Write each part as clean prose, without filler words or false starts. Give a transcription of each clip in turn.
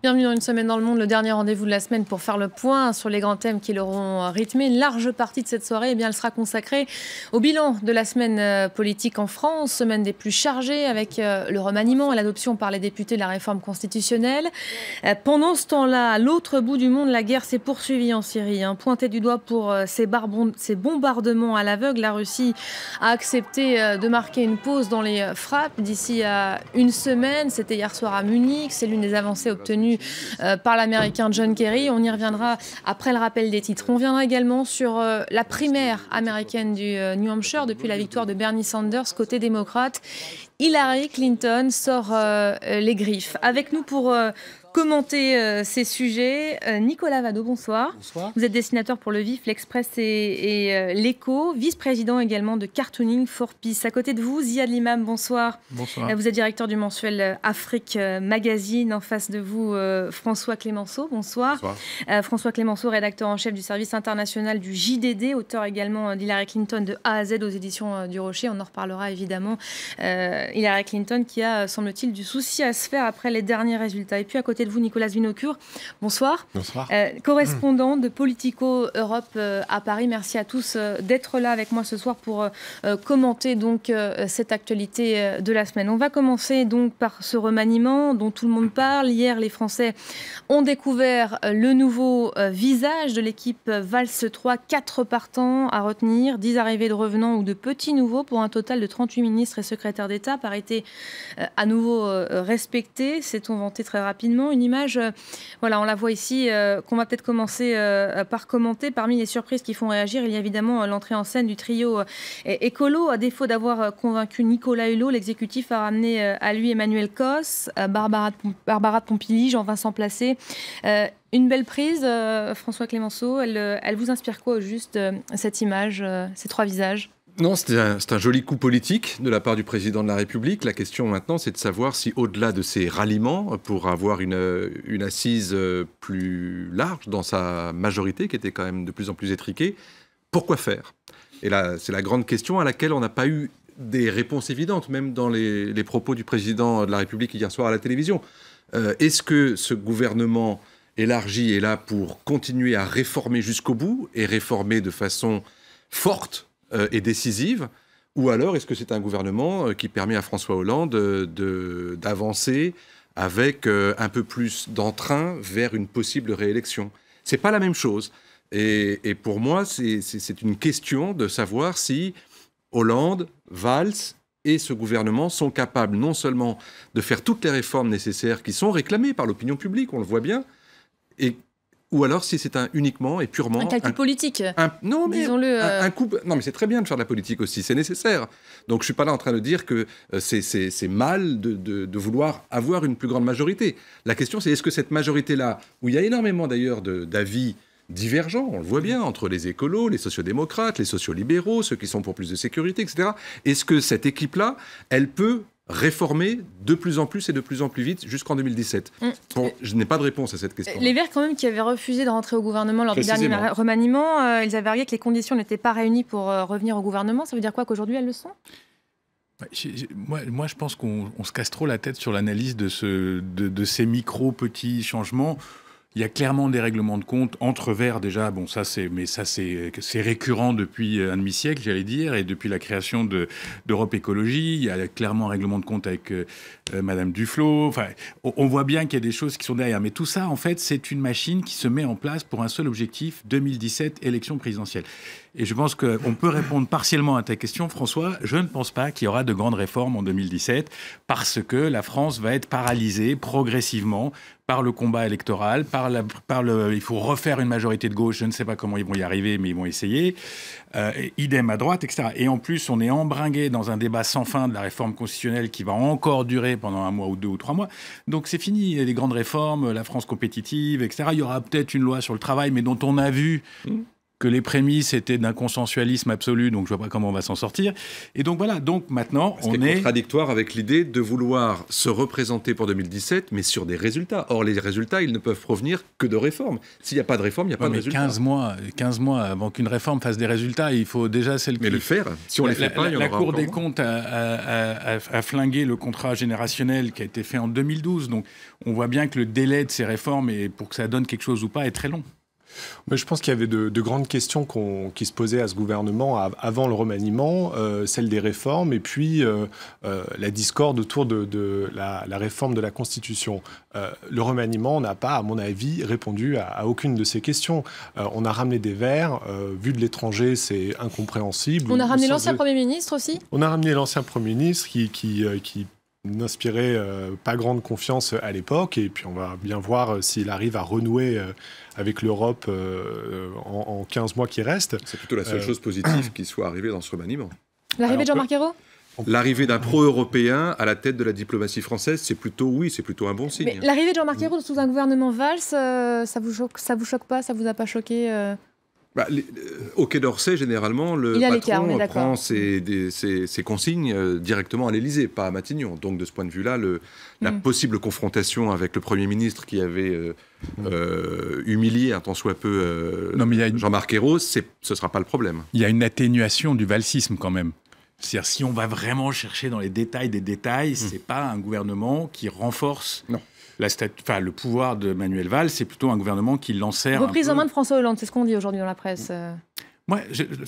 Bienvenue dans Une semaine dans le monde, le dernier rendez-vous de la semaine pour faire le point sur les grands thèmes qui l'auront rythmé. Une large partie de cette soirée, elle sera consacrée au bilan de la semaine politique en France, semaine des plus chargées avec le remaniement et l'adoption par les députés de la réforme constitutionnelle. Pendant ce temps-là, à l'autre bout du monde, la guerre s'est poursuivie en Syrie. Pointée du doigt pour ces bombardements à l'aveugle, la Russie a accepté de marquer une pause dans les frappes d'ici à une semaine. C'était hier soir à Munich. C'est l'une des avancées obtenues par l'Américain John Kerry. On y reviendra après le rappel des titres. On reviendra également sur la primaire américaine du New Hampshire depuis la victoire de Bernie Sanders côté démocrate. Hillary Clinton sort les griffes. Avec nous pour commenter ces sujets, Nicolas Vado, bonsoir. Bonsoir. Vous êtes dessinateur pour Le Vif, l'Express et l'Écho, vice-président également de Cartooning for Peace. À côté de vous, Ziad Limam, bonsoir. Bonsoir. Vous êtes directeur du mensuel Afrique Magazine. En face de vous, François Clémenceau, bonsoir. Bonsoir. François Clémenceau, rédacteur en chef du service international du JDD, auteur également d'Hillary Clinton de A à Z aux éditions du Rocher. On en reparlera évidemment. Hillary Clinton qui a, semble-t-il, du souci à se faire après les derniers résultats. Et puis à côté de vous, Nicolas Vinocourt, bonsoir. Bonsoir. Correspondant de Politico Europe à Paris. Merci à tous d'être là avec moi ce soir pour commenter donc cette actualité de la semaine. On va commencer donc par ce remaniement dont tout le monde parle. Hier, les Français ont découvert le nouveau visage de l'équipe Valls 3. 4 partants à retenir, 10 arrivées de revenants ou de petits nouveaux pour un total de 38 ministres et secrétaires d'État. Parité à nouveau respectée, s'est-on vanté très rapidement. Une image, voilà, on la voit ici, qu'on va peut-être commencer par commenter. Parmi les surprises qui font réagir, il y a évidemment l'entrée en scène du trio écolo. À défaut d'avoir convaincu Nicolas Hulot, l'exécutif a ramené à lui Emmanuel Cos, Barbara de Pompili, Jean-Vincent Placé. Une belle prise, François Clémenceau. Elle vous inspire quoi au juste, cette image, ces 3 visages ? Non, c'est un joli coup politique de la part du président de la République. La question maintenant, c'est de savoir si, au-delà de ces ralliements, pour avoir une assise plus large dans sa majorité, qui était quand même de plus en plus étriquée, pourquoi faire ? Et là, c'est la grande question à laquelle on n'a pas eu des réponses évidentes, même dans les propos du président de la République hier soir à la télévision. Est-ce que ce gouvernement élargi est là pour continuer à réformer jusqu'au bout et réformer de façon forte et décisive, ou alors est-ce que c'est un gouvernement qui permet à François Hollande d'avancer avec un peu plus d'entrain vers une possible réélection ? C'est pas la même chose. Et pour moi, c'est une question de savoir si Hollande, Valls et ce gouvernement sont capables non seulement de faire toutes les réformes nécessaires qui sont réclamées par l'opinion publique, on le voit bien, ou alors si c'est uniquement et purement... Un calcul politique, non, mais disons-le. Un coup... Non, mais c'est très bien de faire de la politique aussi, c'est nécessaire. Donc je ne suis pas là en train de dire que c'est mal de vouloir avoir une plus grande majorité. La question, c'est est-ce que cette majorité-là, où il y a énormément d'ailleurs d'avis divergents, on le voit bien, entre les écolos, les sociodémocrates, les sociolibéraux, ceux qui sont pour plus de sécurité, etc., est-ce que cette équipe-là, elle peut réformer de plus en plus et de plus en plus vite jusqu'en 2017. Bon, je n'ai pas de réponse à cette question. Les Verts, quand même, qui avaient refusé de rentrer au gouvernement lors du dernier remaniement, ils avaient argué que les conditions n'étaient pas réunies pour revenir au gouvernement. Ça veut dire quoi, qu'aujourd'hui, elles le sont ? Moi, je pense qu'on se casse trop la tête sur l'analyse de ces petits changements. Il y a clairement des règlements de compte entre Verts déjà. Bon, c'est récurrent depuis un demi-siècle, j'allais dire, et depuis la création d'Europe Écologie. Il y a clairement un règlement de compte avec Madame Duflot. Enfin, on voit bien qu'il y a des choses qui sont derrière. Mais tout ça, en fait, c'est une machine qui se met en place pour un seul objectif, 2017, élection présidentielle. Et je pense qu'on peut répondre partiellement à ta question, François. Je ne pense pas qu'il y aura de grandes réformes en 2017 parce que la France va être paralysée progressivement par le combat électoral, il faut refaire une majorité de gauche. Je ne sais pas comment ils vont y arriver, mais ils vont essayer. Idem à droite, etc. Et en plus, on est embringué dans un débat sans fin de la réforme constitutionnelle qui va encore durer pendant 1 mois ou 2 ou 3 mois. Donc c'est fini, les grandes réformes, la France compétitive, etc. Il y aura peut-être une loi sur le travail, mais dont on a vu que les prémices étaient d'un consensualisme absolu, donc je ne vois pas comment on va s'en sortir. Et donc voilà, donc maintenant on est contradictoire avec l'idée de vouloir se représenter pour 2017, mais sur des résultats. Or, les résultats, ils ne peuvent provenir que de réformes. S'il n'y a pas de réforme, il n'y a pas de résultats. 15 mois avant qu'une réforme fasse des résultats, il faut déjà celle qui... Mais le faire, si on ne les fait pas, il y en aura La Cour des moins. comptes a flingué le contrat générationnel qui a été fait en 2012, donc on voit bien que le délai de ces réformes, et pour que ça donne quelque chose ou pas, est très long. Mais je pense qu'il y avait de grandes questions qui se posaient à ce gouvernement avant le remaniement, celle des réformes et puis la discorde autour de la réforme de la Constitution. Le remaniement n'a pas, à mon avis, répondu à aucune de ces questions. On a ramené des Verts, vu de l'étranger, c'est incompréhensible. On a ramené l'ancien Premier ministre aussi ? On a ramené l'ancien Premier ministre qui n'inspirait pas grande confiance à l'époque, et puis on va bien voir s'il arrive à renouer avec l'Europe en 15 mois qui restent. C'est plutôt la seule chose positive qui soit arrivée dans ce remaniement. L'arrivée de Jean-Marc Ayrault ? L'arrivée d'un pro-européen à la tête de la diplomatie française, c'est plutôt un bon signe. Mais l'arrivée de Jean-Marc Ayrault sous un gouvernement Valls, ça vous choque pas, ça vous a pas choqué Au Quai d'Orsay, généralement, le patron prend ses consignes directement à l'Élysée, pas à Matignon. Donc, de ce point de vue-là, la possible confrontation avec le Premier ministre qui avait humilié un tant soit peu Jean-Marc Ayrault, ce ne sera pas le problème. Il y a une atténuation du valsisme quand même. C'est-à-dire, si on va vraiment chercher dans les détails des détails, c'est pas un gouvernement qui renforce... Non. Le pouvoir de Manuel Valls, c'est plutôt un gouvernement qui l'enserre. Reprise en main de François Hollande, c'est ce qu'on dit aujourd'hui dans la presse. Moi,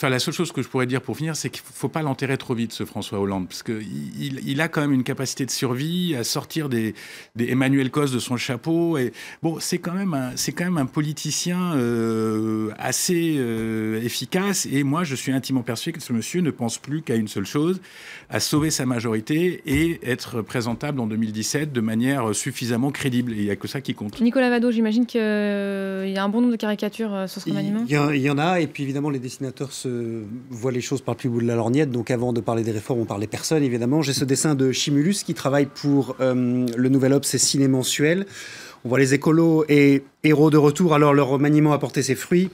la seule chose que je pourrais dire pour finir, c'est qu'il ne faut pas l'enterrer trop vite, ce François Hollande, parce qu'il a quand même une capacité de survie à sortir des Emmanuel Cos de son chapeau. Et bon, c'est quand même un politicien assez efficace. Et moi, je suis intimement persuadé que ce monsieur ne pense plus qu'à une seule chose, à sauver sa majorité et être présentable en 2017 de manière suffisamment crédible. Et il n'y a que ça qui compte. Nicolas Vado, j'imagine qu'il y a un bon nombre de caricatures sur ce remaniement. Il y en a, et puis évidemment, les dessinateurs voient les choses par le plus bout de la lorgnette. Donc avant de parler des réformes, on parle des personnes, évidemment. J'ai ce dessin de Chimulus qui travaille pour le Nouvel Obs, c'est ciné mensuel. On voit les écolos et héros de retour. Alors leur remaniement a porté ses fruits.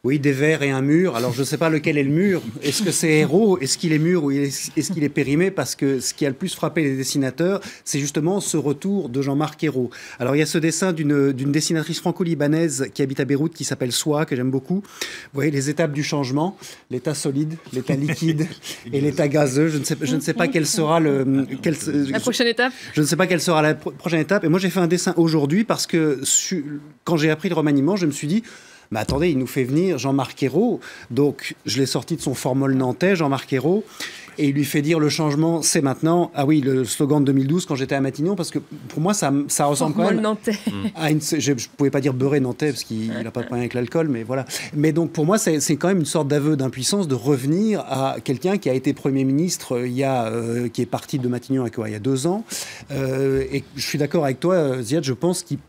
Oui, des verres et un mur. Alors, je ne sais pas lequel est le mur. Est-ce que c'est Hérault ? Est-ce qu'il est mur ou est-ce qu'il est périmé ? Parce que ce qui a le plus frappé les dessinateurs, c'est justement ce retour de Jean-Marc Ayrault. Alors, il y a ce dessin d'une dessinatrice franco-libanaise qui habite à Beyrouth, qui s'appelle Soa, que j'aime beaucoup. Vous voyez les étapes du changement, l'état solide, l'état liquide et l'état gazeux. Je ne sais pas quelle sera la prochaine étape. Je ne sais pas quelle sera la prochaine étape. Et moi, j'ai fait un dessin aujourd'hui parce que quand j'ai appris le remaniement, je me suis dit... Mais attendez, il nous fait venir Jean-Marc Ayrault. Donc, je l'ai sorti de son formol nantais, Jean-Marc Ayrault. Et il lui fait dire le changement, c'est maintenant. Ah oui, le slogan de 2012 quand j'étais à Matignon, parce que pour moi, ça ressemble quand même nantais. à une. Je ne pouvais pas dire beurré nantais, parce qu'il n'a pas de problème avec l'alcool, mais voilà. Mais donc, pour moi, c'est quand même une sorte d'aveu d'impuissance de revenir à quelqu'un qui a été Premier ministre qui est parti de Matignon il y a 2 ans. Et je suis d'accord avec toi, Ziad, je pense qu'il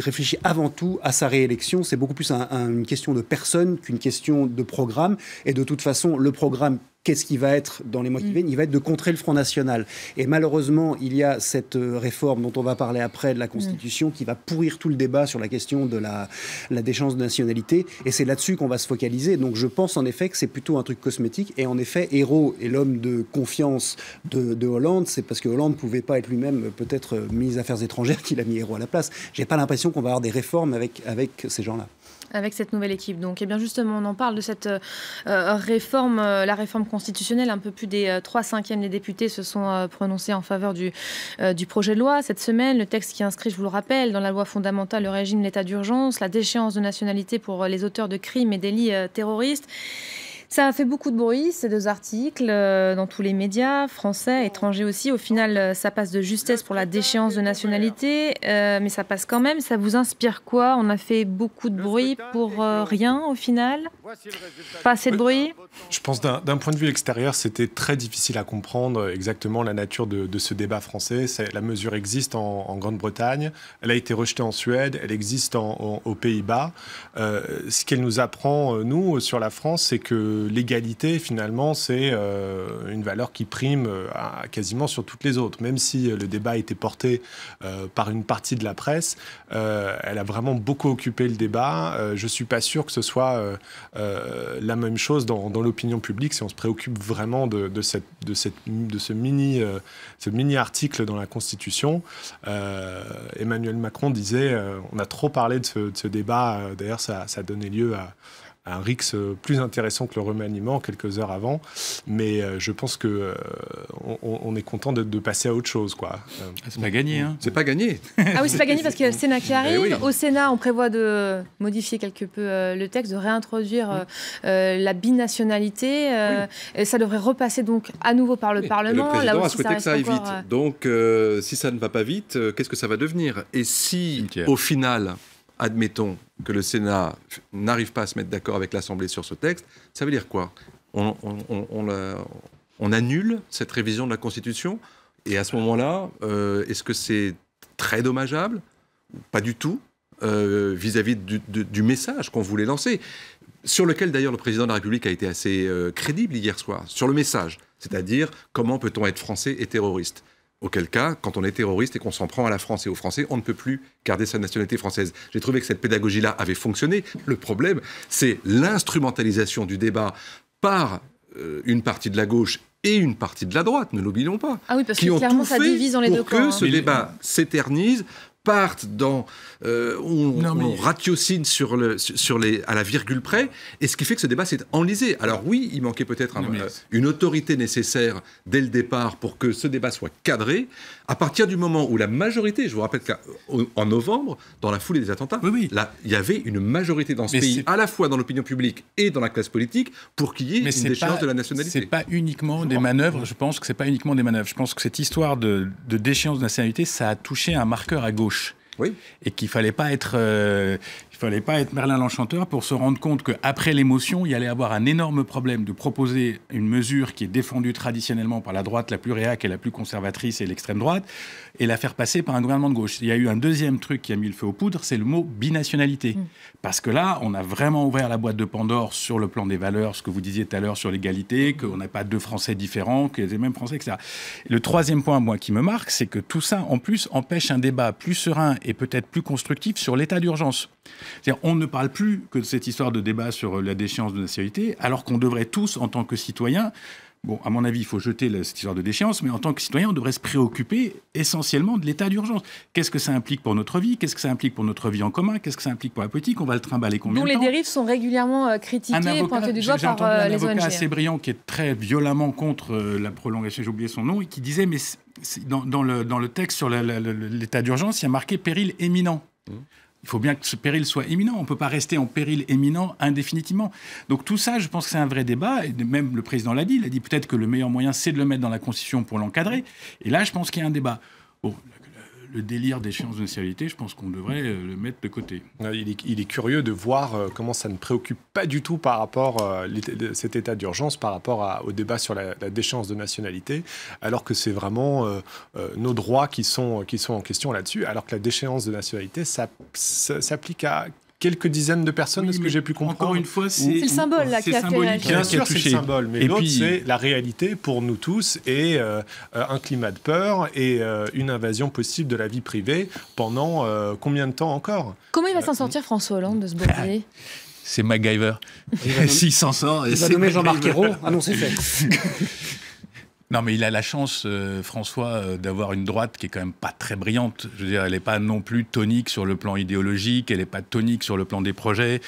réfléchit avant tout à sa réélection. C'est beaucoup plus une question de personne qu'une question de programme. Et de toute façon, le programme, qu'est-ce qui va être dans les mois qui viennent ? Il va être de contrer le Front National. Et malheureusement, il y a cette réforme dont on va parler après de la Constitution qui va pourrir tout le débat sur la question de la déchéance de nationalité. Et c'est là-dessus qu'on va se focaliser. Donc je pense en effet que c'est plutôt un truc cosmétique. Et en effet, Ayrault est l'homme de confiance de Hollande. C'est parce que Hollande ne pouvait pas être lui-même peut-être ministre des Affaires étrangères qu'il a mis Ayrault à la place. J'ai pas l'impression qu'on va avoir des réformes avec ces gens-là. Avec cette nouvelle équipe. Donc, bien justement, on en parle de cette réforme, la réforme constitutionnelle. Un peu plus des 3/5 des députés se sont prononcés en faveur du projet de loi cette semaine. Le texte qui inscrit, je vous le rappelle, dans la loi fondamentale le régime de l'état d'urgence, la déchéance de nationalité pour les auteurs de crimes et délits terroristes. Ça a fait beaucoup de bruit, ces 2 articles, dans tous les médias, français, étrangers aussi. Au final, ça passe de justesse pour la déchéance de nationalité, mais ça passe quand même. Ça vous inspire quoi ? On a fait beaucoup de bruit pour rien, au final ? Pas assez de bruit ? Je pense d'un point de vue extérieur, c'était très difficile à comprendre exactement la nature de ce débat français. La mesure existe en Grande-Bretagne, elle a été rejetée en Suède, elle existe aux Pays-Bas. Ce qu'elle nous apprend, nous, sur la France, c'est que que l'égalité, finalement, c'est une valeur qui prime quasiment sur toutes les autres. Même si le débat a été porté par une partie de la presse, elle a vraiment beaucoup occupé le débat. Je ne suis pas sûr que ce soit la même chose dans l'opinion publique si on se préoccupe vraiment de ce mini article dans la Constitution. Emmanuel Macron disait on a trop parlé de ce débat. D'ailleurs, ça a donné lieu à un rixe plus intéressant que le remaniement quelques heures avant, mais je pense que on est content de passer à autre chose, quoi. C'est pas gagné, hein. C'est pas gagné. Ah oui, c'est pas gagné parce qu'il y a le Sénat qui arrive. Oui. Au Sénat, on prévoit de modifier quelque peu le texte, de réintroduire la binationalité. Et ça devrait repasser donc à nouveau par le Parlement. Le président là a aussi, souhaité que ça aille vite. Donc, si ça ne va pas vite, qu'est-ce que ça va devenir? Et si, au final, admettons que le Sénat n'arrive pas à se mettre d'accord avec l'Assemblée sur ce texte, ça veut dire quoi? On annule cette révision de la Constitution? Et à ce moment-là, est-ce que c'est très dommageable? Pas du tout, vis-à-vis du message qu'on voulait lancer, sur lequel d'ailleurs le président de la République a été assez crédible hier soir, sur le message, c'est-à-dire comment peut-on être français et terroriste? Auquel cas, quand on est terroriste et qu'on s'en prend à la France et aux Français, on ne peut plus garder sa nationalité française. J'ai trouvé que cette pédagogie-là avait fonctionné. Le problème, c'est l'instrumentalisation du débat par une partie de la gauche et une partie de la droite, ne l'oublions pas. Ah oui, parce que clairement, ça divise dans les deux camps. Pour que ce débat s'éternise, partent dans... on ratiocine à la virgule près, et ce qui fait que ce débat s'est enlisé. Alors oui, il manquait peut-être une autorité nécessaire dès le départ pour que ce débat soit cadré. À partir du moment où la majorité, je vous rappelle qu'en novembre, dans la foulée des attentats, là, il y avait une majorité dans ce pays, à la fois dans l'opinion publique et dans la classe politique, pour qu'il y ait une déchéance de la nationalité. C'est pas uniquement des manœuvres, je pense que c'est pas uniquement des manœuvres. Je pense que cette histoire de déchéance de nationalité, ça a touché un marqueur à gauche. Oui. Et qu'il fallait pas être Merlin l'Enchanteur pour se rendre compte qu'après l'émotion, il y allait avoir un énorme problème de proposer une mesure qui est défendue traditionnellement par la droite la plus réac et la plus conservatrice et l'extrême droite, et la faire passer par un gouvernement de gauche. Il y a eu un deuxième truc qui a mis le feu aux poudres, c'est le mot binationalité. Parce que là, on a vraiment ouvert la boîte de Pandore sur le plan des valeurs, ce que vous disiez tout à l'heure sur l'égalité, qu'on n'a pas deux Français différents, qu'il y a les mêmes Français, etc. Le troisième point, moi, qui me marque, c'est que tout ça, en plus, empêche un débat plus serein et peut-être plus constructif sur l'état d'urgence. C'est-à-dire, on ne parle plus que de cette histoire de débat sur la déchéance de nationalité, alors qu'on devrait tous, en tant que citoyens, bon, à mon avis, il faut jeter cette histoire de déchéance, mais en tant que citoyen, on devrait se préoccuper essentiellement de l'état d'urgence. Qu'est-ce que ça implique pour notre vie? Qu'est-ce que ça implique pour notre vie en commun? Qu'est-ce que ça implique pour la politique? On va le trimballer combien de temps? Dont les dérives sont régulièrement critiquées, pointées du doigt par les ONG. J'ai entendu un avocat assez brillant qui est très violemment contre la prolongation, j'ai oublié son nom, et qui disait, mais dans le texte sur l'état d'urgence, il y a marqué péril imminent. Il faut bien que ce péril soit imminent. On ne peut pas rester en péril imminent indéfinitivement. Donc tout ça, je pense que c'est un vrai débat. Et même le président l'a dit. Il a dit peut-être que le meilleur moyen, c'est de le mettre dans la Constitution pour l'encadrer. Et là, je pense qu'il y a un débat. Bon, le délire d'échéance de nationalité, je pense qu'on devrait le mettre de côté. Il est curieux de voir comment ça ne préoccupe pas du tout par rapport cet état d'urgence par rapport au débat sur la déchéance de nationalité, alors que c'est vraiment nos droits qui sont en question là-dessus, alors que la déchéance de nationalité s'applique à quelques dizaines de personnes, de ce que j'ai pu comprendre. Encore une fois, c'est le symbole là, qui a fait réagir. Bien sûr, c'est le symbole, mais l'autre, c'est la réalité pour nous tous et un climat de peur et une invasion possible de la vie privée pendant combien de temps encore? Comment il va s'en sortir, François Hollande, de ce bourbier? C'est MacGyver. S'il s'en sort... Il va nommer Jean-Marc Ayrault. Ah non, c'est fait. Non, mais il a la chance, François, d'avoir une droite qui est quand même pas très brillante. Je veux dire, elle n'est pas non plus tonique sur le plan idéologique, elle n'est pas tonique sur le plan des projets.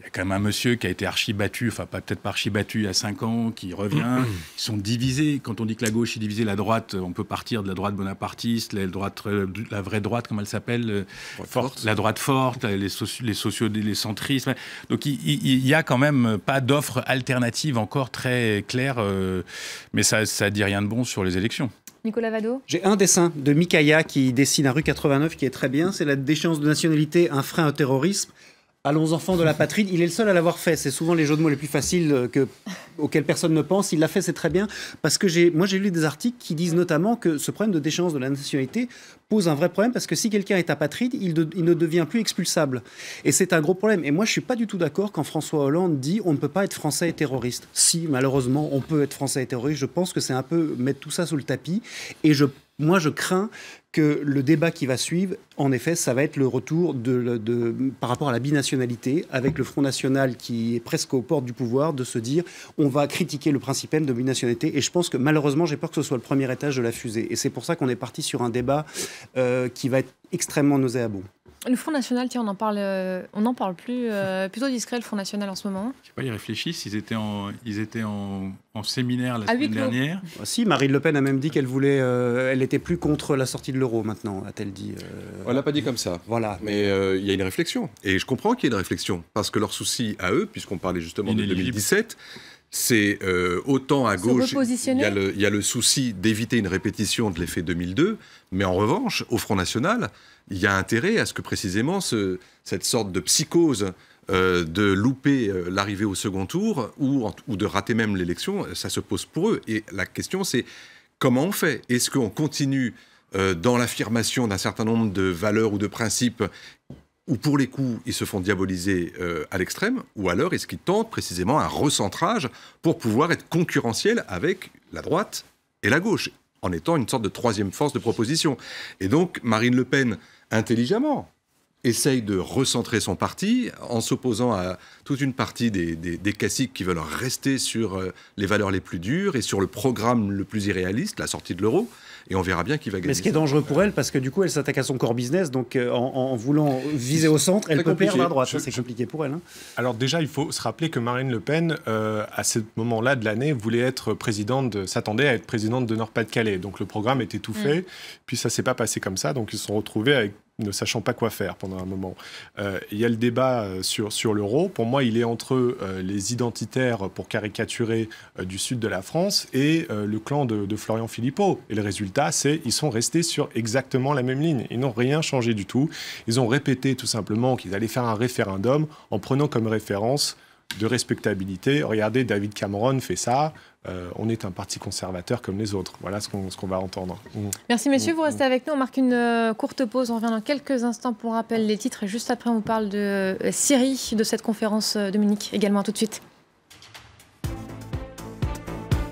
Il y a quand même un monsieur qui a été archi-battu, enfin peut-être pas archi-battu il y a 5 ans, qui revient. Ils sont divisés. Quand on dit que la gauche est divisée, la droite, on peut partir de la droite bonapartiste, la vraie droite, comment elle s'appelle? La droite forte, les sociaux, les centristes. Donc il y a quand même pas d'offre alternative encore très claire, mais ça dit rien de bon sur les élections. Nicolas Vado? J'ai un dessin de Mikaya qui dessine à rue 89 qui est très bien. C'est la déchéance de nationalité, un frein au terrorisme. Allons enfants de la patrie, il est le seul à l'avoir fait. C'est souvent les jeux de mots les plus faciles auxquels personne ne pense. Il l'a fait, c'est très bien. Parce que moi, j'ai lu des articles qui disent notamment que ce problème de déchéance de la nationalité pose un vrai problème parce que si quelqu'un est apatride, il ne devient plus expulsable. Et c'est un gros problème. Et moi, je ne suis pas du tout d'accord quand François Hollande dit on ne peut pas être français et terroriste. Si, malheureusement, on peut être français et terroriste. Je pense que c'est un peu mettre tout ça sous le tapis. Et moi, je crains que le débat qui va suivre, en effet, ça va être le retour par rapport à la binationalité, avec le Front National qui est presque aux portes du pouvoir, de se dire on va critiquer le principe même de binationalité. Et je pense que malheureusement, j'ai peur que ce soit le premier étage de la fusée. Et c'est pour ça qu'on est parti sur un débat qui va être extrêmement nauséabond. Le Front National, tiens, on n'en parle plus. Plutôt discret, le Front National en ce moment. Je sais pas, ils réfléchissent. Ils étaient en séminaire la semaine dernière. Si, Marine Le Pen a même dit qu'elle voulait, elle n'était plus contre la sortie de l'euro maintenant, a-t-elle dit. On l'a pas dit comme ça. Voilà. Mais il y a une réflexion. Et je comprends qu'il y ait une réflexion. Parce que leur souci à eux, puisqu'on parlait justement de 2017, c'est autant à gauche, il y a le souci d'éviter une répétition de l'effet 2002, mais en revanche, au Front National, il y a intérêt à ce que précisément cette sorte de psychose de louper l'arrivée au second tour ou de rater même l'élection, ça se pose pour eux. Et la question, c'est comment on fait ? Est-ce qu'on continue dans l'affirmation d'un certain nombre de valeurs ou de principes où pour les coups, ils se font diaboliser à l'extrême, ou alors est-ce qu'ils tentent précisément un recentrage pour pouvoir être concurrentiels avec la droite et la gauche, en étant une sorte de troisième force de proposition. Et donc, Marine Le Pen, intelligemment, essaye de recentrer son parti en s'opposant à toute une partie des caciques qui veulent rester sur les valeurs les plus dures et sur le programme le plus irréaliste, la sortie de l'euro. Et on verra bien qui va gagner. Mais ce qui est dangereux pour elle, parce que du coup, elle s'attaque à son core business, donc en voulant viser au centre, elle peut perdre à droite. Ça, c'est compliqué pour elle. Hein. Alors déjà, il faut se rappeler que Marine Le Pen, à ce moment-là de l'année, s'attendait à être présidente de Nord-Pas-de-Calais. Donc le programme était tout fait, puis ça s'est pas passé comme ça, donc ils se sont retrouvés ne sachant pas quoi faire pendant un moment. Il y a le débat sur l'euro. Pour moi, il est entre les identitaires, pour caricaturer, du sud de la France et le clan de Florian Philippot. Et le résultat, c'est qu'ils sont restés sur exactement la même ligne. Ils n'ont rien changé du tout. Ils ont répété tout simplement qu'ils allaient faire un référendum en prenant comme référence de respectabilité. Regardez, David Cameron fait ça. On est un parti conservateur comme les autres. Voilà ce qu'on va entendre. Merci messieurs, vous restez avec nous. On marque une courte pause. On revient dans quelques instants pour rappel les titres. Et juste après, on vous parle de Syrie, de cette conférence de Munich. Également, à tout de suite.